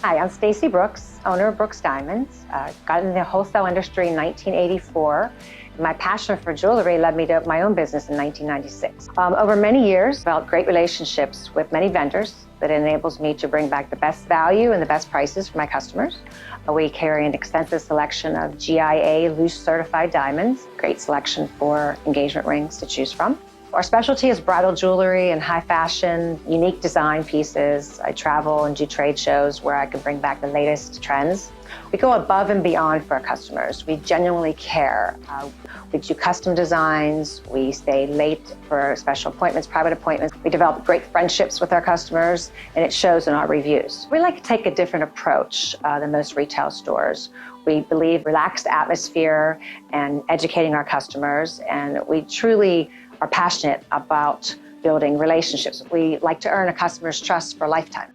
Hi, I'm Stacy Brooks, owner of Brooks Diamonds. Got in the wholesale industry in 1984. My passion for jewelry led me to my own business in 1996. Over many years, I've developed great relationships with many vendors that enables me to bring back the best value and the best prices for my customers. We carry an extensive selection of GIA loose certified diamonds, great selection for engagement rings to choose from. Our specialty is bridal jewelry and high fashion, unique design pieces. I travel and do trade shows where I can bring back the latest trends. We go above and beyond for our customers. We genuinely care. We do custom designs. We stay late for special appointments, private appointments. We develop great friendships with our customers, and it shows in our reviews. We like to take a different approach than most retail stores. We believe relaxed atmosphere and educating our customers, and we truly are passionate about building relationships. We like to earn a customer's trust for a lifetime.